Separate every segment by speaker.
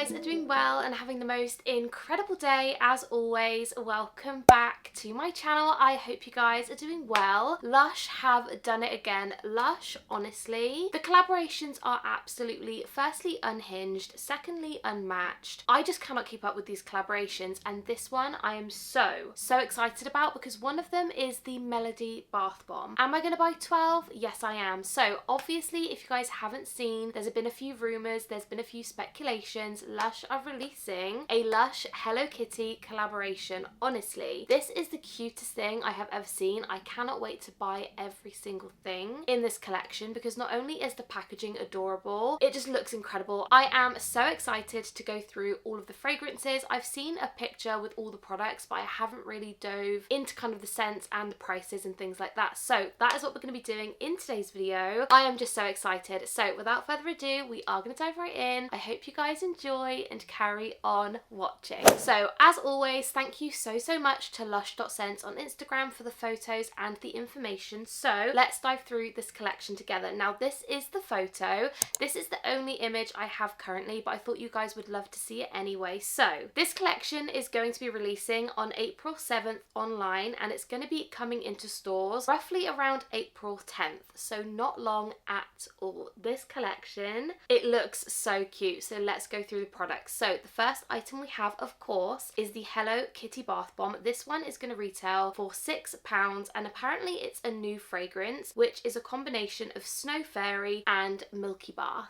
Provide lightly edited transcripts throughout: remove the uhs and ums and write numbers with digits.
Speaker 1: guys are doing well and having the most incredible day as always. Welcome back to my channel. I hope you guys are doing well. Lush have done it again. Lush, honestly, the collaborations are absolutely, firstly, unhinged, secondly, unmatched. I just cannot keep up with these collaborations, and this one I am so excited about because one of them is the Melody Bath Bomb. Am I going to buy 12? Yes, I am. So obviously, if you guys haven't seen, there's been a few rumours, there's been a few speculations. Lush are releasing a Lush Hello Kitty collaboration. Honestly, this is the cutest thing I have ever seen. I cannot wait to buy every single thing in this collection because not only is the packaging adorable, it just looks incredible. I am so excited to go through all of the fragrances. I've seen a picture with all the products, but I haven't really dove into kind of the scents and the prices and things like that. So that is what we're going to be doing in today's video. I am just so excited. So without further ado, we are going to dive right in. I hope you guys enjoy and carry on watching. So as always, thank you so much to lush.scents on Instagram for the photos and the information. So let's dive through this collection together. Now this is the photo. This is the only image I have currently, but I thought you guys would love to see it anyway. So this collection is going to be releasing on April 7th online, and it's going to be coming into stores roughly around April 10th. So not long at all. This collection, it looks so cute. So let's go through the products. So the first item we have, of course, is the Hello Kitty Bath Bomb. This one is going to retail for £6, and apparently it's a new fragrance, which is a combination of Snow Fairy and Milky Bath.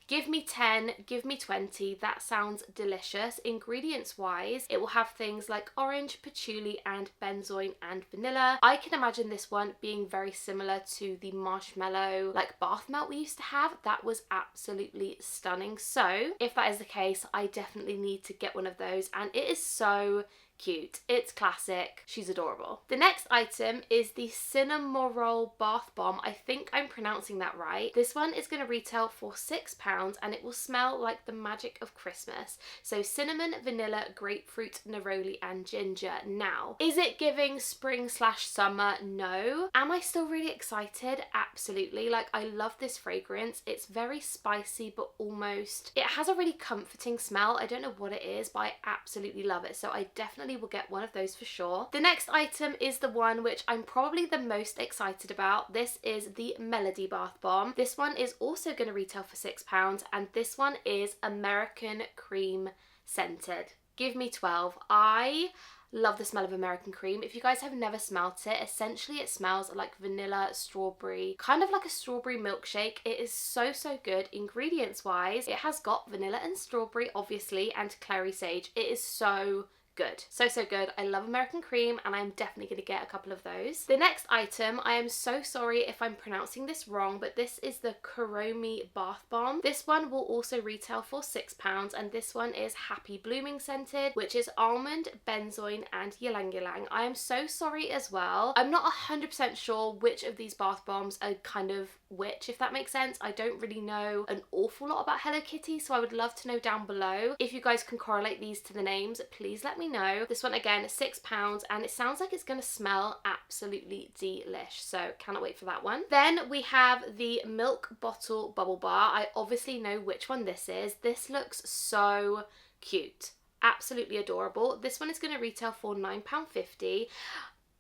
Speaker 1: Give me 10, give me 20, that sounds delicious. Ingredients wise, it will have things like orange, patchouli and benzoin and vanilla. I can imagine this one being very similar to the marshmallow like bath melt we used to have. That was absolutely stunning. So if that is the case, I definitely need to get one of those, and it is so cute. It's classic. She's adorable. The next item is the Cinnamoroll Bath Bomb. I think I'm pronouncing that right. This one is going to retail for £6 and it will smell like the magic of Christmas. So cinnamon, vanilla, grapefruit, neroli and ginger. Now, is it giving spring/summer? No. Am I still really excited? Absolutely. Like, I love this fragrance. It's very spicy, but almost, it has a really comforting smell. I don't know what it is, but I absolutely love it. So I definitely will get one of those for sure. The next item is the one which I'm probably the most excited about. This is the Melody Bath Bomb. This one is also going to retail for £6, and this one is American Cream scented. Give me 12. I love the smell of American cream. If you guys have never smelt it, essentially it smells like vanilla, strawberry, kind of like a strawberry milkshake. It is so good. Ingredients wise, it has got vanilla and strawberry obviously, and clary sage. It is so good. So good. I love American cream and I'm definitely going to get a couple of those. The next item, I am so sorry if I'm pronouncing this wrong, but this is the Kuromi Bath Bomb. This one will also retail for £6, and this one is Happy Blooming scented, which is almond, benzoin and ylang ylang. I am so sorry as well. I'm not 100% sure which of these bath bombs are kind of which, if that makes sense. I don't really know an awful lot about Hello Kitty, so I would love to know down below. If you guys can correlate these to the names, please let me know. This one again is £6 and it sounds like it's going to smell absolutely delish, so cannot wait for that one. Then we have the Milk Bottle Bubble Bar. I obviously know which one this is. This looks so cute. Absolutely adorable. This one is going to retail for £9.50.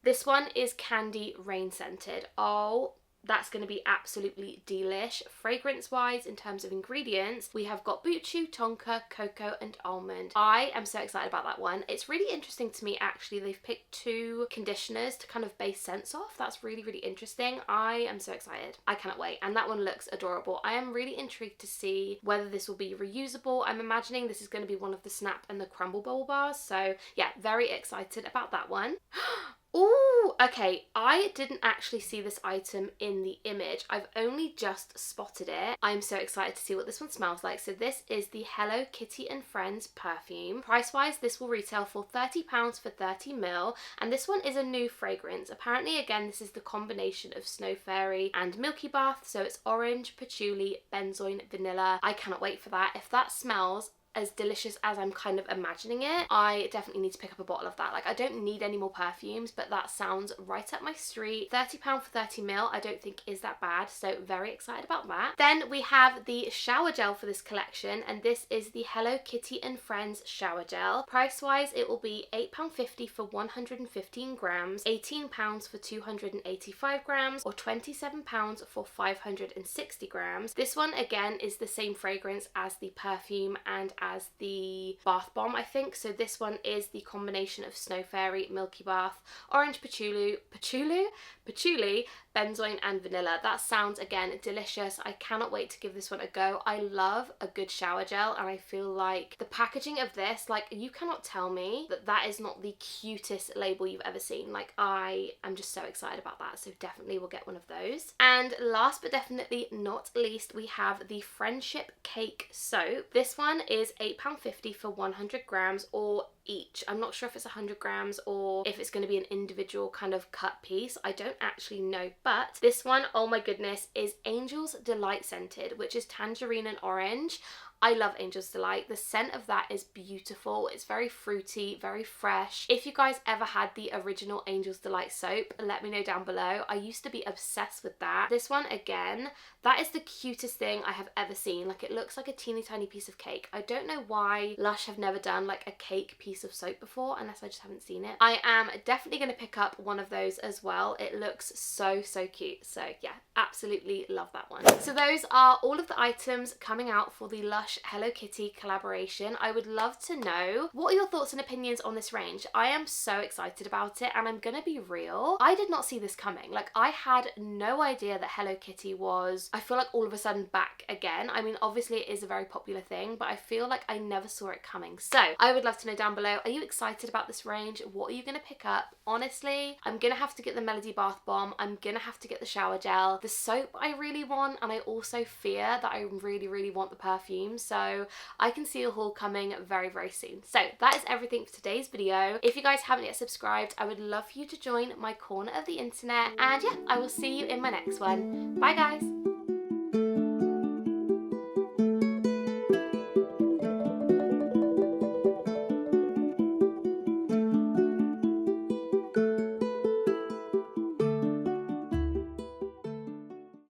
Speaker 1: This one is Candy Rain scented. Oh, that's going to be absolutely delish. Fragrance wise, in terms of ingredients, we have got buchu, tonka, cocoa and almond. I am so excited about that one. It's really interesting to me actually. They've picked two conditioners to kind of base scents off. That's really interesting. I am so excited. I cannot wait. And that one looks adorable. I am really intrigued to see whether this will be reusable. I'm imagining this is going to be one of the Snap and the Crumble Bubble Bars. So yeah, very excited about that one. Ooh, okay, I didn't actually see this item in the image. I've only just spotted it. I'm so excited to see what this one smells like. So this is the Hello Kitty and Friends perfume. Price-wise, this will retail for £30 for 30ml, and this one is a new fragrance. Apparently, again, this is the combination of Snow Fairy and Milky Bath, so it's orange, patchouli, benzoin, vanilla. I cannot wait for that. If that smells as delicious as I'm kind of imagining it, I definitely need to pick up a bottle of that. Like, I don't need any more perfumes, but that sounds right up my street. £30 for 30ml I don't think is that bad, so very excited about that. Then we have the shower gel for this collection, and this is the Hello Kitty and Friends shower gel. Price wise it will be £8.50 for 115 grams, £18 for 285 grams, or £27 for 560 grams. This one again is the same fragrance as the perfume and as the bath bomb, I think. So this one is the combination of Snow Fairy, Milky Bath, Orange Patchouli, benzoin and vanilla. That sounds again delicious. I cannot wait to give this one a go. I love a good shower gel, and I feel like the packaging of this, like, you cannot tell me that that is not the cutest label you've ever seen. Like, I am just so excited about that, so definitely we'll get one of those. And last but definitely not least, we have the Friendship Cake Soap. This one is £8.50 for 100 grams or each. I'm not sure if it's 100 grams or if it's going to be an individual kind of cut piece. I don't actually know, but this one, oh my goodness, is Angel's Delight scented, which is tangerine and orange. I love Angel's Delight. The scent of that is beautiful. It's very fruity, very fresh. If you guys ever had the original Angel's Delight soap, let me know down below. I used to be obsessed with that. This one, again, that is the cutest thing I have ever seen. Like, it looks like a teeny tiny piece of cake. I don't know why Lush have never done like a cake piece of soap before, unless I just haven't seen it. I am definitely going to pick up one of those as well. It looks so cute. So yeah, absolutely love that one. So those are all of the items coming out for the Lush Hello Kitty collaboration. I would love to know what are your thoughts and opinions on this range. I am so excited about it, and I'm gonna be real, I did not see this coming. Like, I had no idea that Hello Kitty was, I feel like, all of a sudden back again. I mean, obviously it is a very popular thing, but I feel like I never saw it coming. So I would love to know down below, are you excited about this range? What are you gonna pick up? Honestly, I'm gonna have to get the Melody Bath Bomb. I'm gonna have to get the shower gel. The soap I really want, and I also fear that I really want the perfume. So I can see a haul coming very soon. So that is everything for today's video. If you guys haven't yet subscribed, I would love for you to join my corner of the internet. And yeah, I will see you in my next one. Bye guys.